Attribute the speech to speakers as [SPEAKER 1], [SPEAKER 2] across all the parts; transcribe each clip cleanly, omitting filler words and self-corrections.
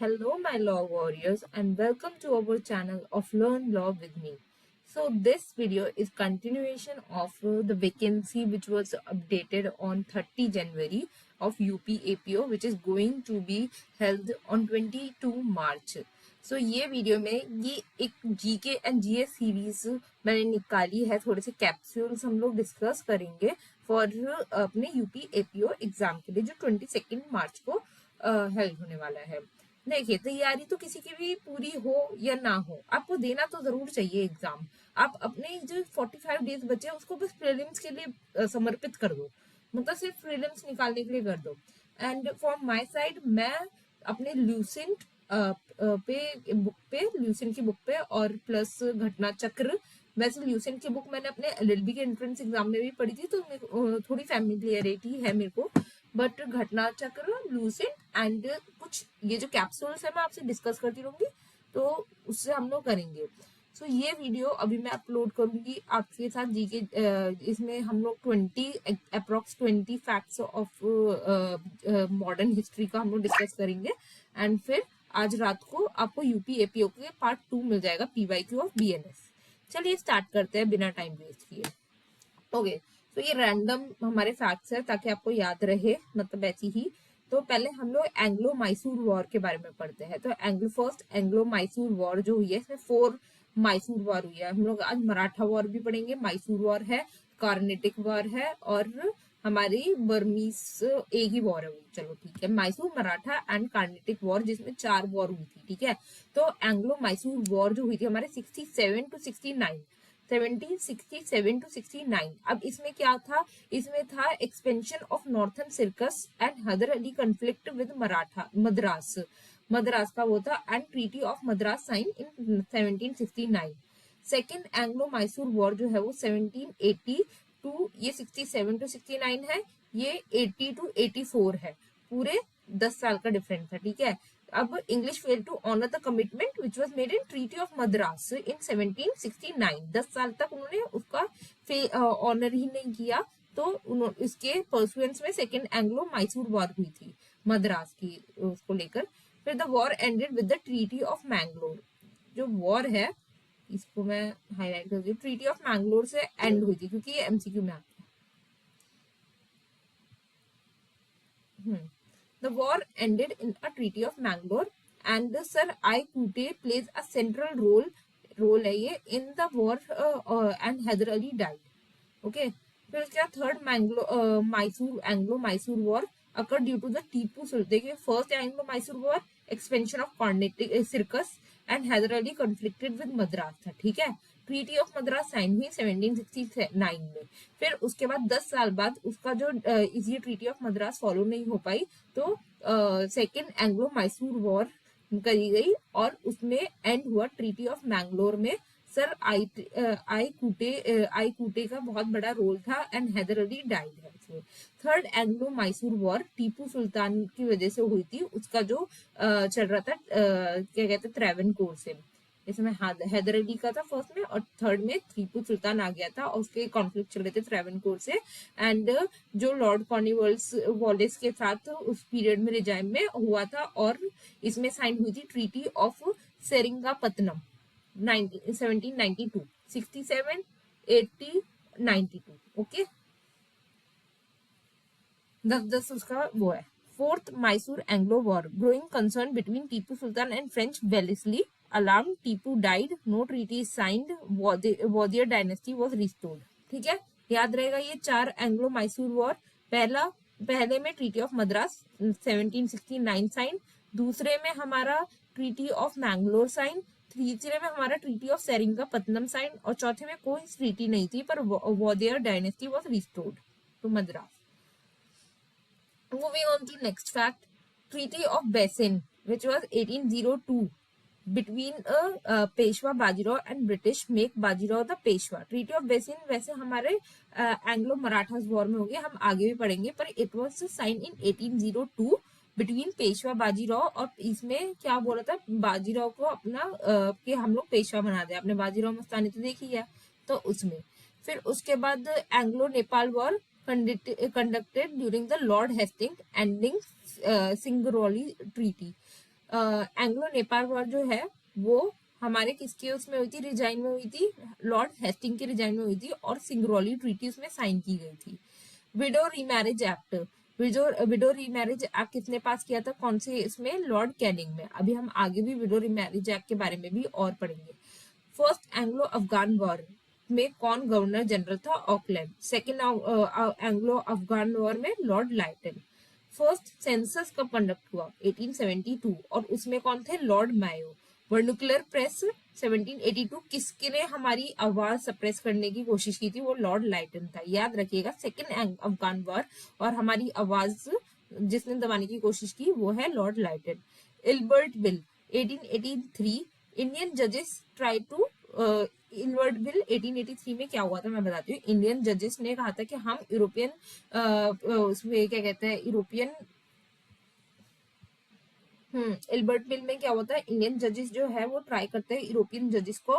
[SPEAKER 1] Hello, my law warriors, and welcome to our channel of Learn Law with me. So, this video is continuation of the vacancy which was updated on 30 January of UP APO, which is going to be held on 22 March. So, ये video में ये एक GK and GS series मैंने निकाली है, थोड़े से capsules हम लोग डिस्कस करेंगे फॉर अपने यूपी एपीओ एग्जाम के लिए जो 22 मार्च को हेल्ड होने वाला है। देखिए, तैयारी तो किसी की भी पूरी हो या ना हो, आपको देना तो जरूर चाहिए एग्जाम। आप अपने जो 45 डेज बचे उसको बस प्रीलिम्स के लिए समर्पित कर दो, मतलब सिर्फ प्रीलिम्स निकालने के लिए कर दो। एंड फ्रॉम माय साइड मैं अपने ल्यूसेंट पे बुक पे ल्यूसेंट की बुक पे और प्लस घटना चक्र, वैसे ल्यूसेंट की बुक मैंने अपने एलएलबी के एंट्रेंस एग्जाम में भी पढ़ी थी, तो थोड़ी फैमिलियरिटी है मेरे को। बट घटना चक्र, लूसेंट एंड कुछ ये जो कैप्सूल्स है मैं आपसे डिस्कस करती रहूंगी, तो उससे हम लोग करेंगे। सो ये वीडियो अभी मैं अपलोड करूंगी आपके साथ जीके, इसमें हम लोग 20 फैक्ट्स ऑफ मॉडर्न हिस्ट्री का हम लोग डिस्कस करेंगे। एंड फिर आज रात को आपको यूपी एपीओ के पार्ट 2 मिल जाएगा, पीवाईक्यू ऑफ बीएनएस। चलिए स्टार्ट करते हैं बिना टाइम वेस्ट किए। ओके, तो ये रैंडम हमारे फैक्ट्स है ताकि आपको याद रहे, मतलब ऐसी ही। तो पहले हम लोग एंग्लो मैसूर वॉर के बारे में पढ़ते हैं। तो एंग्लो मैसूर वॉर जो हुई है, इसमें 4 मैसूर वॉर हुई है। हम लोग आज मराठा वॉर भी पढ़ेंगे, मैसूर वॉर है, कार्नेटिक वॉर है और हमारी बर्मीस एक ही वॉर है वो। चलो ठीक है, मैसूर, मराठा एंड कार्नेटिक वॉर, जिसमें 4 वॉर हुई थी। ठीक है, तो एंग्लो मैसूर वॉर जो हुई थी हमारे 67 to 69, 1767 to 69। अब इसमें क्या था, इसमें था expansion of northern Circars and Hyder Ali conflict with Madras. Madras का वो था, and treaty of Madras sign in 1769। Second Anglo Mysore war जो है वो 1780 टू, ये 67 to 69 है, ये 80 to 84 है, पूरे 10 साल का डिफरेंस है। ठीक है, अब English fail to honour the commitment which was made in treaty of Madras in 1769। 10 साल तक उन्होंने उसका ऑनर ही नहीं किया, तो इसके परसुएंस में सेकेंड एंग्लो मैसूर वॉर हुई थी मद्रास की उसको लेकर। फिर the war ended with the treaty of Mangalore. जो वॉर है इसको मैं हाईलाइट करती हूँ, ट्रीटी ऑफ मैंगलोर से एंड हुई थी, क्योंकि ये एमसीक्यू में आता है। The war ended in a treaty of Mangalore, and the Sir I. Kute plays a central role है ये in the war, and Hyder Ali died. Okay, फिर उसके बाद third Anglo Mysore war occurred due to the Tipu Sultan. देखिए, first Anglo Mysore war expansion of Carnatic Circars and Hyder Ali conflicted with Madras था। ठीक है, treaty of Madras sign हुई 1769 में। फिर उसके बाद 10 साल बाद उसका जो इसी ट्रीटी ऑफ मद्रास फॉलो नहीं हो पाई, तो सेकेंड एंग्लो मैसूर वॉर करी गई और उसमें एंड हुआ ट्रीटी ऑफ मैंगलोर में। सर आई कूटे का बहुत बड़ा रोल था एंड हैदर अली डाइड है इसमें। Third Anglo Mysore war Tipu Sultan की वजह से हुई थी, उसका जो चल रहा था क्या कहते हैं, त्रावणकोर से। इसमें हैदर अली का था फर्स्ट में, और थर्ड में टीपू सुल्तान आ गया था और उसके कॉन्फ्लिक्ट चल रहे थे त्रावणकोर से। एंड जो लॉर्ड कॉर्नवालिस वॉलिस के साथ उस पीरियड में रिजाइम में हुआ था, और इसमें साइन हुई थी ट्रीटी ऑफ सेरिंगापत्तनम 1792, 67, 80, 92। ओके, 10-10 उसका वो है। Fourth Mysore Anglo war, growing concern between Tipu Sultan and French Wellesley alarm, Tipu died, no treaty signed, Wodeyar dynasty was restored. ठीक है, याद रहेगा ये 4 एंग्लो मैसूर वॉर। पहले में ट्रीटी ऑफ मद्रास 1769 साइन, दूसरे में हमारा ट्रीटी ऑफ मैंगलोर साइन, तीसरे में हमारा ट्रीटी ऑफ सेरिंगापत्तनम साइन, और चौथे में कोई ट्रीटी नहीं थी पर Wodeyar dynasty was restored to Madras. Moving on to next fact, Treaty of Basin, which was 1802 between Peshwa Bajirao and British make Bajirao the Peshwa. Treaty of basin वैसे हमारे एंग्लो मराठास वॉर में हो गया, हम आगे भी पढ़ेंगे, पर it was sign in 1802 between Peshwa Bajirao. और इसमें क्या बोला था, बाजीराव को अपना कि हम लोग पेशवा बना दे, अपने बाजीराव मस्तानी तो देखी है, तो उसमें। फिर उसके बाद Anglo Nepal war conducted during the Lord Hastings ending Singaroli Treaty। Anglo Nepal war जो है वो हमारे किसके उसमें हुई थी, रिजाइन में हुई थी, लॉर्ड हेस्टिंग के रिजाइन में हुई थी और सिंगरौली ट्रीटी उसमें साइन की गई थी। Window remarriage act, window remarriage act किसने पास किया था, कौन से इसमें, लॉर्ड कैनिंग में। अभी हम आगे भी विडो रीमैरिज एक्ट के बारे में भी और पढ़ेंगे। फर्स्ट एंग्लो अफगान वॉर में कौन गवर्नर जनरल था, Auckland. Second Anglo Afghan war में लॉर्ड लाइटन। फर्स्ट सेंसस कब कंडक्ट हुआ, 1872, और उसमें कौन थे, लॉर्ड मायो। वर्नुकुलर प्रेस 1782, किसके ने हमारी आवाज सप्रेस करने की कोशिश की थी, वो लॉर्ड लाइटन था। याद रखिएगा, सेकेंड अफगान वॉर और हमारी आवाज जिसने दबाने की कोशिश की वो है लॉर्ड लाइटन। इल्बर्ट बिल 1883, इंडियन जजेस ट्राई टू, इल्बर्ट बिल 1883 में क्या हुआ था मैं बताती हूँ। इंडियन जजेस ने कहा था कि हम यूरोपियन उसमें क्या कहते हैं, यूरोपियन इल्बर्ट बिल में क्या होता है, इंडियन जजेस जो है वो ट्राई करते हैं यूरोपियन जजेस को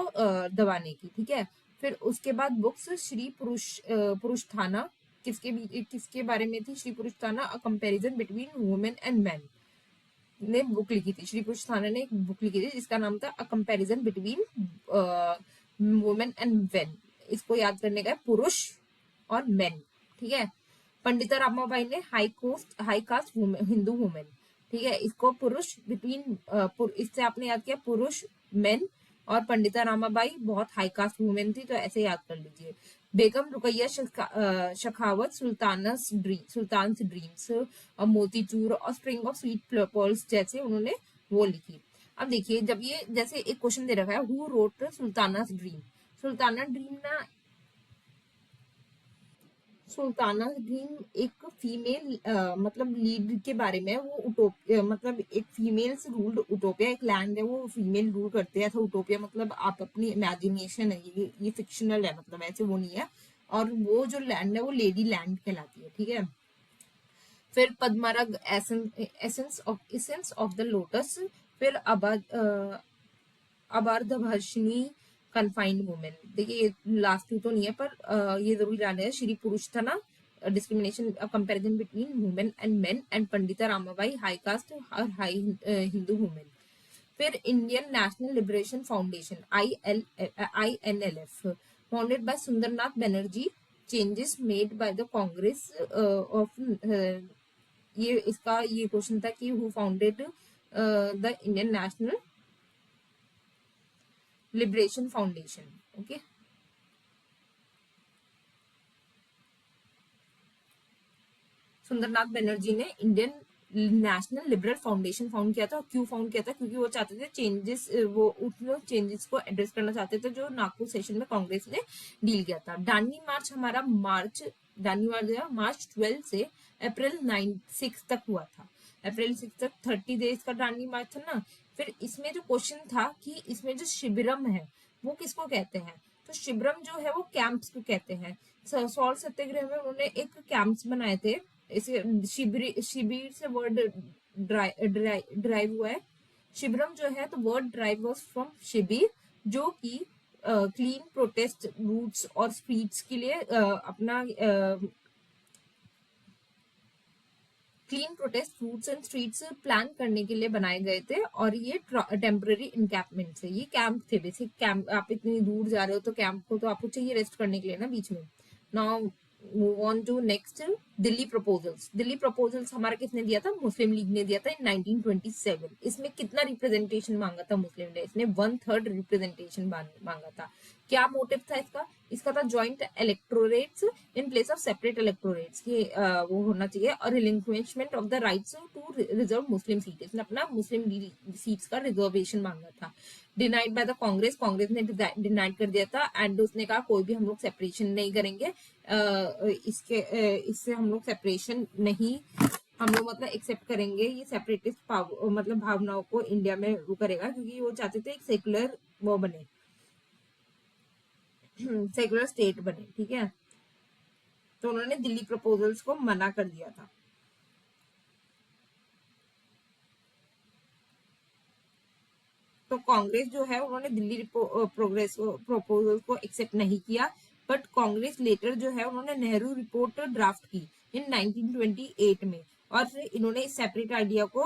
[SPEAKER 1] दबाने की, ठीक है। फिर उसके बाद बुक्स श्री पुरुष थाना किसके बारे में थी, श्री पुरुष थाना a comparison between women and man ने बुक लिखी थी। श्री पुरुष थाना ने एक बुक लिखी थी जिसका नाम था a comparison between women and man. इसको याद करने का है, पुरुष और मैन, ठीक है। पंडिता रामाबाई ने हाई कास्ट हिंदू वुमेन, ठीक है। इसको पुरुष बिटवीन, इससे आपने याद किया पुरुष मेन, और पंडिता रामाबाई बहुत हाई कास्ट वुमेन थी, तो ऐसे याद कर लीजिए। बेगम रुकैया शखावत सुल्तान ड्रीम्स और मोतीचूर और स्प्रिंग ऑफ स्वीट पर्ल्स जैसे उन्होंने वो लिखी। अब देखिए, जब ये जैसे एक क्वेश्चन दे रखा है, who wrote Sultana dream. Sultana dream ना, सुल्ताना ड्रीम एक फीमेल मतलब लीड के बारे में है। वो उटोपिया मतलब एक फीमेल से रूल्ड उटोपिया, एक लैंड है वो फीमेल रूल करते हैं, ऐसा उटोपिया मतलब आप अपनी इमेजिनेशन है, ये फिक्शनल है, मतलब ऐसे वो नहीं है। और वो जो लैंड है वो लेडी लैंड कहलाती है, ठीक है। फिर पद्मरग एसेंस ऑफ द लोटस। फिर अबार्धभाषिणी कन्फाइंड वुमेन। देखिए लास्ट टू तो नहीं है पर ये जरूर जाने है, श्री पुरुष था ना, discrimination comparison between women and men, and Pandita Ramabai high caste और हाई हिंदू वुमेन। फिर Indian national liberation foundation INLF founded by Sundarnath Banerjee, changes made by the Congress of, ये इसका ये क्वेश्चन था कि who founded the Indian national liberation foundation, okay. Sundarnath Banerjee ने Indian national liberal foundation found किया था। क्यों फाउंड किया था, क्योंकि वो चाहते थे चेंजेस, वो उन चेंजेस को एड्रेस करना चाहते थे जो नागपुर सेशन में कांग्रेस ने डील किया था। दांडी मार्च हमारा मार्च 12 से अप्रैल 6 तक हुआ था। अप्रैल 6 तक 30 डेज का दांडी मार्च था ना। फिर इसमें जो क्वेश्चन था कि इसमें जो शिविरम है वो किसको कहते हैं, तो शिविरम जो है वो कैंप्स को कहते हैं। सॉल्ट सत्याग्रह में उन्होंने एक कैंप्स बनाए थे, इसे शिविर से वर्ड ड्राइव हुआ है। शिविरम जो है तो वर्ड ड्राइव वॉज फ्रॉम शिविर, जो कि क्लीन प्रोटेस्ट रूट्स और स्ट्रीट्स के लिए अपना clean protest routes and streets plan करने के लिए बनाए गए थे। और ये टेम्पररी इनकैम्पमेंट थे, ये कैंप थे, बेसिक कैंप। आप इतनी दूर जा रहे हो तो कैंप को तो आपको चाहिए रेस्ट करने के लिए ना बीच में। Now move on to next, Delhi proposals. Delhi proposals हमारा किसने दिया था, मुस्लिम लीग ने दिया था इन 1927। इसमें कितना रिप्रेजेंटेशन मांगा था मुस्लिम ने, इसने 1/3 रिप्रेजेंटेशन मांगा था। क्या मोटिव था इसका, इसका था joint electorates in place of separate electorates की वो होना चाहिए, और relinquishment of the rights to reserve Muslim seat. इसने अपना मुस्लिम सीट्स का रिजर्वेशन मांगा था। Denied by the Congress, Congress ने डिनाइड कर दिया था। एंड उसने कहा कोई भी हम लोग सेपरेशन नहीं करेंगे, इससे हम लोग सेपरेशन नहीं, हम लोग मतलब एक्सेप्ट करेंगे ये सेपरेटिस्ट मतलब भावनाओं को इंडिया में वो करेगा, क्योंकि वो चाहते थे एक सेकुलर वो बने, सेकुलर स्टेट बने, ठीक है। तो उन्होंने दिल्ली प्रपोजल्स को मना कर दिया था। तो कांग्रेस जो है उन्होंने दिल्ली प्रपोजल को एक्सेप्ट नहीं किया। बट कांग्रेस लेटर जो है उन्होंने नेहरू रिपोर्ट ड्राफ्ट की इन 1928 में, और फिर इन्होंने इस सेपरेट आइडिया को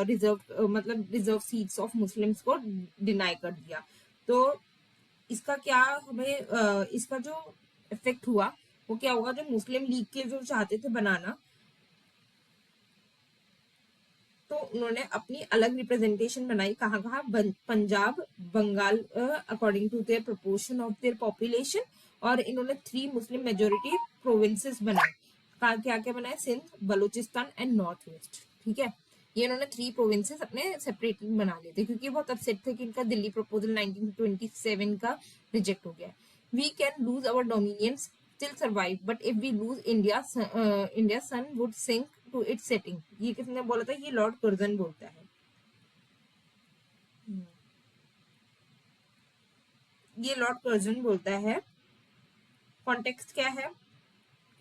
[SPEAKER 1] रिजर्व सीट्स ऑफ मुस्लिम्स को डिनाई कर दिया। तो इसका क्या हमें इसका जो इफेक्ट हुआ वो क्या होगा, जो मुस्लिम लीग के जो चाहते थे बनाना, तो उन्होंने अपनी अलग रिप्रेजेंटेशन बनाई। कहाँ कहाँ, Punjab, Bengal, according to their proportion of their population. और इन्होंने 3 मुस्लिम मेजोरिटी प्रोविंसेस बनाए। कहाँ क्या क्या बनाए, Sindh, Baluchistan and north west. ठीक है, ये इन्होंने 3 प्रोविंसेस अपने सेपरेट बना लिए थे, क्योंकि बहुत अपसेट थे कि इनका दिल्ली प्रपोजल 1927 का रिजेक्ट हो गया। We can lose our dominions still survive, but if we lose India, India's sun would sink to its setting। ये किसने बोला था, ये लॉर्ड कर्जन बोलता है। ये लॉर्ड कर्जन बोलता है। कॉन्टेक्स्ट क्या है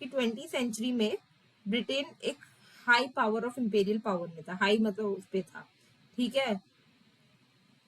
[SPEAKER 1] कि 20वीं सेंचुरी में ब्रिटेन एक high power of imperial power में था। हाई मतलब उस पे था, ठीक है।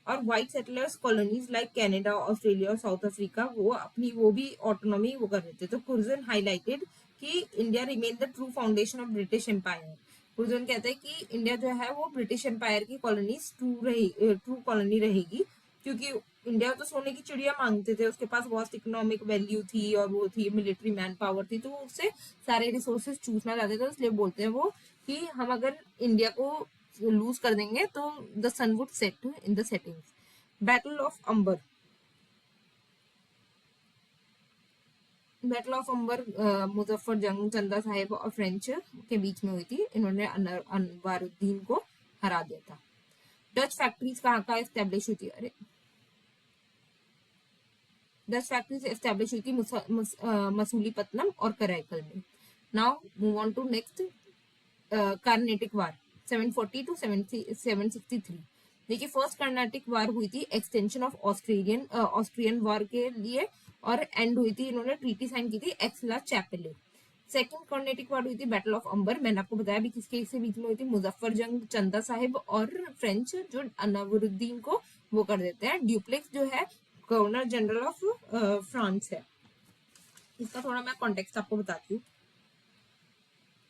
[SPEAKER 1] और white settlers colonies like Canada, Australia और साउथ अफ्रीका वो भी ऑटोनॉमी वो कर रहे थे। तो कुर्जन हाईलाइटेड कि India remain the true foundation of British empire. Curzon कहते हैं कि इंडिया जो है वो ब्रिटिश एम्पायर की कॉलोनीज ट्रू कॉलोनी रहेगी, क्योंकि इंडिया तो सोने की चिड़िया मांगते थे, उसके पास बहुत इकोनॉमिक वैल्यू थी और वो थी मिलिट्री मैन पावर थी, तो उससे सारे रिसोर्सेज चूसना चाहते थे। इसलिए बोलते हैं वो कि हम अगर इंडिया को लूज कर देंगे तो the sun would set in the settings. Battle of Ambur, battle of Ambur Muzaffar Jung, Chanda Sahib और फ्रेंच के बीच में हुई थी। इन्होंने अनवारुद्दीन को हरा दिया था। डच फैक्ट्रीज कहाँ का एस्टेब्लिश हुई थी, अरे डच फैक्ट्रीज एस्टेब्लिश हुई थी मसूलीपट्टनम और कराईकल में। Now move on to next, Carnatic war 740 to 763। देखिए, फर्स्ट कर्नाटिक वार हुई थी एक्सटेंशन ऑफ ऑस्ट्रियन वार के लिए, और एंड हुई थी, इन्होंने ट्रीटी साइन की थी एक्सला चैपेले। सेकंड कर्नेटिक वार हुई थी बैटल ऑफ अंबर, मैंने आपको बताया भी किसके से बीच में हुई थी, मुजफ्फर जंग, चंदा साहिब और फ्रेंच जो अनावरुद्दीन को वो कर देते हैं। ड्यूप्लेक्स जो है गवर्नर जनरल ऑफ फ्रांस है। इसका थोड़ा मैं कॉन्टेक्स्ट आपको बताती हूँ।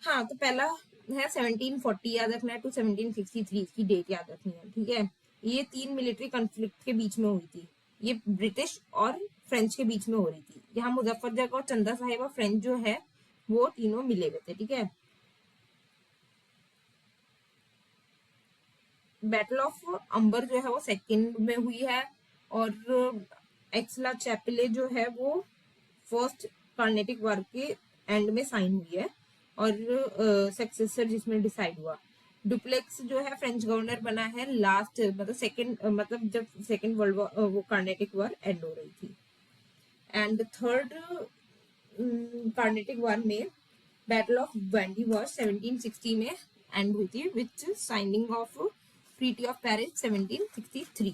[SPEAKER 1] हाँ, तो पहला है 1740 याद रखना है टू 1763, इसकी डेट याद रखनी है, ठीक है। ये 3 मिलिट्री कॉन्फ्लिक्ट के बीच में हुई थी, ये ब्रिटिश और फ्रेंच के बीच में हो रही थी। यहाँ मुजफ्फरजंग और चंदा साहिब और फ्रेंच जो है वो तीनों मिले हुए थे, ठीक है। बैटल ऑफ अंबर जो है वो सेकंड में हुई है, और एक्सला चैपेले जो है वो फर्स्ट कार्नेटिक वार के एंड में साइन हुई है, और सक्सेसर जिसमें डिसाइड हुआ। डुप्लेक्स जो है फ्रेंच गवर्नर बना है लास्ट, मतलब सेकंड, मतलब जब सेकंड वर्ल्ड वॉर वो कार्नेटिक वार एंड हो रही थी। एंड थर्ड कार्नेटिक वार में बैटल ऑफ वेंडी वॉर 1760 में एंड हुई थी which signing of treaty of Paris 1763।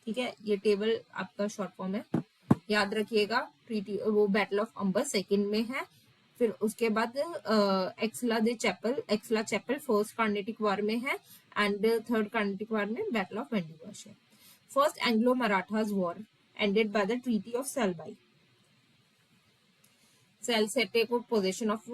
[SPEAKER 1] ठीक है, ये टेबल आपका शॉर्ट फॉर्म है, याद रखिएगा। ट्रीटी वो बैटल ऑफ अंबर सेकंड में है, फिर उसके बाद Aix la Chapelle first Carnatic war में है, एंड थर्ड कार्नेटिक वार में बैटल ऑफ वेंडी वॉर है। First Anglo Marathas war ended by the treaty of Salbai. Salsette को पोजीशन ऑफ,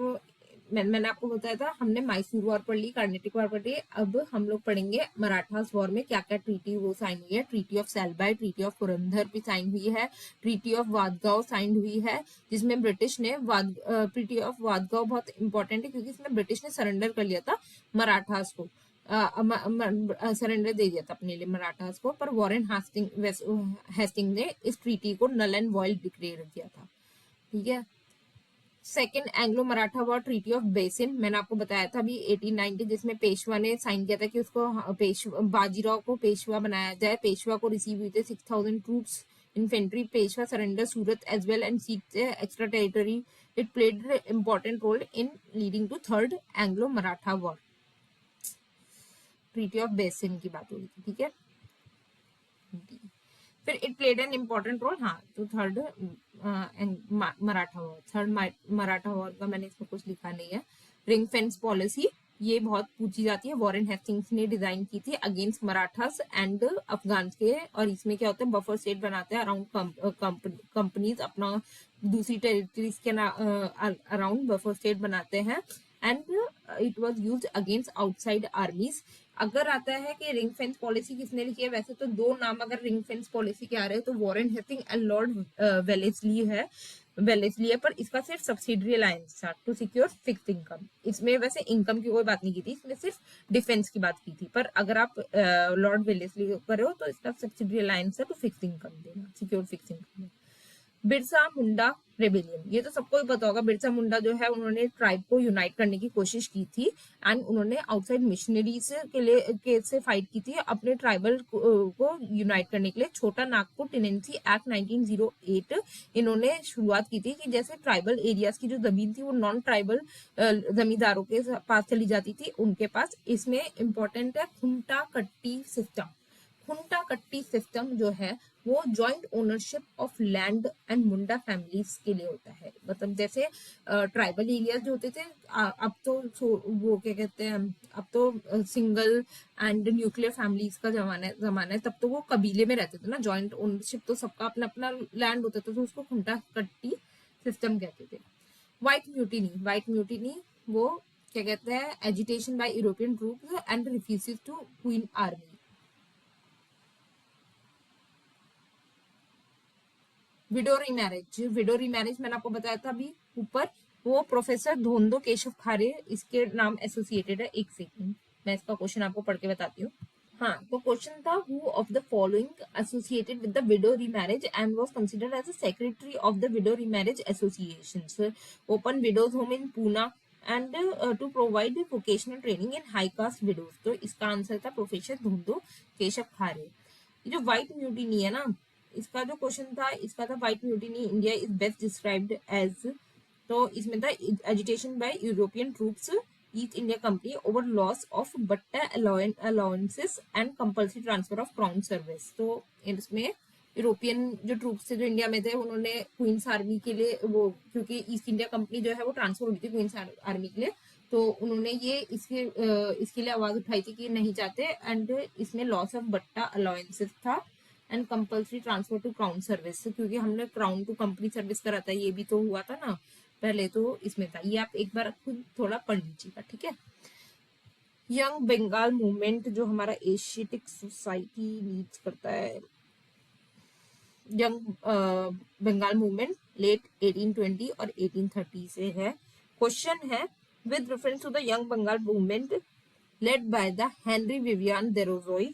[SPEAKER 1] मैंने आपको बताया था, हमने मैसूर वॉर पढ़ ली, कार्नेटिक वॉर पढ़ ली। अब हम लोग पढ़ेंगे मराठास वॉर में क्या क्या ट्रीटी वो साइन हुई है। Treaty of Salbai, treaty of Purandar भी साइन हुई है, ट्रीटी ऑफ वादगांव साइन हुई है, जिसमें ब्रिटिश ने ट्रीटी ऑफ वादगांव बहुत इंपॉर्टेंट है, क्योंकि इसमें ब्रिटिश ने सरेंडर कर लिया था मराठास को, सरेंडर दे दिया था अपने लिए मराठास को, पर वॉरेन हेस्टिंग ने इस ट्रीटी को नल एंड वॉइड डिक्लेयर किया था, ठीक है। Second Anglo Maratha war, treaty of basin, मैंने आपको बताया था अभी 1890, जिसमें पेशवा ने साइन किया था कि उसको बाजीराव को पेशवा बनाया जाए। पेशवा को रिसीव हुई थे 6000 troops infantry. Peshwa surrender Surat as well and seek extra territory. It played important role in leading to third Anglo Maratha war. Treaty of Bassein की बात हो रही थी, ठीक है। फिर it played an important role, हाँ, तो third Maratha war, third Maratha war का मैंने इसमें कुछ लिखा नहीं है। रिंग फेंस पॉलिसी, ये बहुत पूछी जाती है, वॉरेन हेस्टिंग्स ने डिजाइन की थी अगेंस्ट मराठास एंड अफगान के। और इसमें क्या होता है, बफर स्टेट बनाते हैं अराउंड कंपनीज अपना दूसरी टेरिटरीज के अराउंड बफर स्टेट बनाते हैं, and it was used against outside आर्मीज। अगर आता है कि रिंग फेंस पॉलिसी किसने लिखी है, वैसे तो दो नाम अगर रिंग फेंस पॉलिसी के आ रहे हैं तो Warren Hasting and Lord Wellesley है, पर इसका सिर्फ सब्सिडरी अलायंस था टू सिक्योर फिक्स इनकम। इसमें वैसे इनकम की कोई बात नहीं की थी, इसमें सिर्फ डिफेंस की बात की थी। पर अगर आप लॉर्ड वेलेस्ली कर रहे हो तो इसका सब्सिडरी अलायंस है टू फिक्स इनकम देना, secure fix income. Birsa Munda rebellion, ये तो सबको ही पता होगा। बिरसा मुंडा जो है उन्होंने ट्राइब को यूनाइट करने की कोशिश की थी एंड उन्होंने आउटसाइड मिशनरीज से फाइट की थी अपने ट्राइबल को यूनाइट करने के लिए। छोटा नागपुर टेनेंसी एक्ट 1908 इन्होंने शुरुआत की थी कि जैसे ट्राइबल एरियाज की जो जमीन थी वो नॉन ट्राइबल जमींदारों के पास चली जाती थी उनके पास। इसमें इंपॉर्टेंट है खुंटा कट्टी सिस्टम। खुंटा कट्टी सिस्टम जो है वो joint ownership of land and Munda families के लिए होता है। मतलब जैसे ट्राइबल एरियाज जो होते थे, अब तो वो क्या कहते हैं, अब तो सिंगल एंड न्यूक्लियर फैमिलीज का जमाना है। तब तो वो कबीले में रहते थे ना, जॉइंट ओनरशिप तो सबका अपना अपना लैंड होता था, तो उसको खुंटा कट्टी सिस्टम कहते थे। व्हाइट म्यूटिनी वो क्या कहते हैं, agitation by European troops and refugees to queen army. Widow remarriage मैंने आपको बताया था अभी ऊपर, वो प्रोफेसर धोंदो केशव खारे इसके नाम एसोसिएटेड है। एक सेकंड मैं इसका क्वेश्चन आपको पढ़ के बताती हूँ। हाँ, तो क्वेश्चन था who of the following associated with the widow remarriage and was considered as a secretary of the widow remarriage association, open widows home in Poona and to provide vocational training in high caste widows. तो इसका answer था professor धोंदो Keshav खारे। जो white mutiny है ना, इसका जो question था इसका था white mutiny India is best described as, तो इसमें था agitation by European troops East India company over loss of batta allowances and compulsory transfer of crown service. तो इसमें यूरोपियन जो ट्रूप्स थे जो इंडिया में थे उन्होंने क्वींस आर्मी के लिए वो, क्योंकि ईस्ट इंडिया कंपनी जो है वो ट्रांसफर हुई थी क्वींस आर्मी के लिए, तो उन्होंने ये इसके लिए आवाज उठाई थी कि नहीं चाहते। एंड इसमें लॉस ऑफ बट्टा अलाउंसेस था and compulsory transfer to crown service, क्योंकि हमने क्राउन टू कंपनी सर्विस करा था, ये भी तो हुआ था ना पहले, तो इसमें था। ये आप एक बार खुद थोड़ा पढ़ लीजिएगा, ठीक है। यंग बंगाल मूवमेंट जो हमारा एशियाटिक सोसाइटी लीड्स करता है, यंग बंगाल मूवमेंट लेट 1820 और 1830 से है। क्वेश्चन है with reference to the young Bengal movement led by the Henry Vivian Derozio,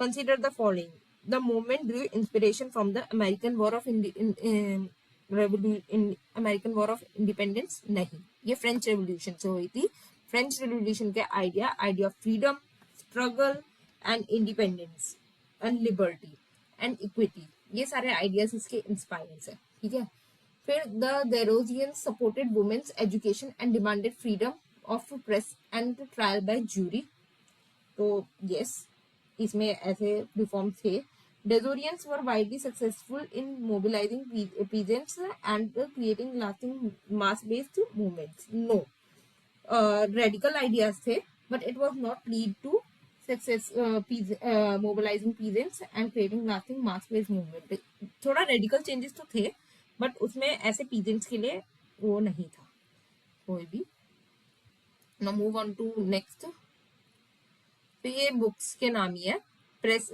[SPEAKER 1] consider the following. The movement drew inspiration from the American War of American War of Independence, नहीं, ये French revolution से हुई थी। French revolution के idea of freedom, struggle and independence and liberty and equity, ये सारे ideas इसके inspires है, ठीक है। फिर the Derozians supported women's education and demanded freedom of press and trial by jury. तो यस, इसमें ऐसे रिफॉर्म्स थे। Derozians were widely successful in mobilising peasants and creating lasting mass based movements. No, radical ideas थे but it was not lead to success mobilising peasants and creating lasting mass based movement. थोड़ा radical changes तो थे but उसमें ऐसे peasants के लिए वो नहीं था कोई भी। Now move on to next. तो ये बुक्स के नाम ही है, प्रेस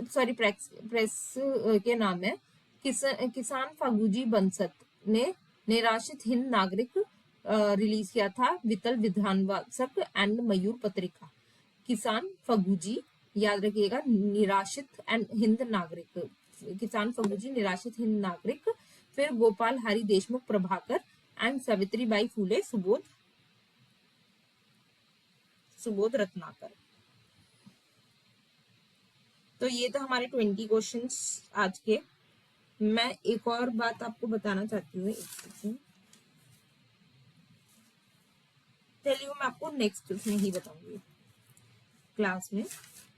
[SPEAKER 1] के नाम है। किसान फागुजी बंसत ने निराशित हिंद नागरिक रिलीज किया था, वितल विधानवाचक एंड मयूर पत्रिका। किसान फगुजी, याद रखिएगा, निराशित एंड हिंद नागरिक, किसान फगुजी निराशित हिंद नागरिक। फिर गोपाल हरि देशमुख प्रभाकर एंड सावित्री बाई फूले सुबोध रत्नाकर। तो ये तो हमारे 20 क्वेश्चंस आज के। मैं एक और बात आपको बताना चाहती हूँ, चलिए मैं आपको नेक्स्ट उसमें ही बताऊंगी क्लास में।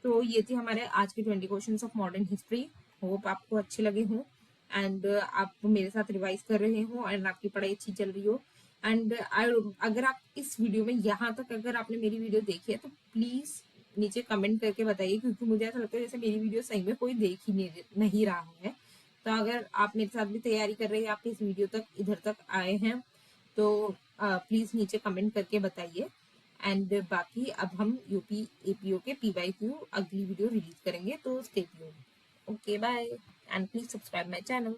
[SPEAKER 1] तो ये थी हमारे आज के 20 questions of modern history. Hope आपको अच्छे लगे हों एंड आप मेरे साथ रिवाइज कर रहे हो एंड आपकी पढ़ाई अच्छी चल रही हो। एंड अगर आप इस वीडियो में यहाँ तक अगर आपने मेरी वीडियो देखी है तो प्लीज नीचे कमेंट करके बताइए, क्योंकि मुझे ऐसा लगता है जैसे मेरी वीडियो सही में कोई देख ही नहीं रहा है। तो अगर आप मेरे साथ भी तैयारी कर रहे हैं, आप इस वीडियो तक इधर तक आए हैं, तो प्लीज नीचे कमेंट करके बताइए। एंड बाकी अब हम यूपी एपीओ के PYQ अगली वीडियो रिलीज करेंगे, तो stay tuned. Okay bye and please subscribe my channel.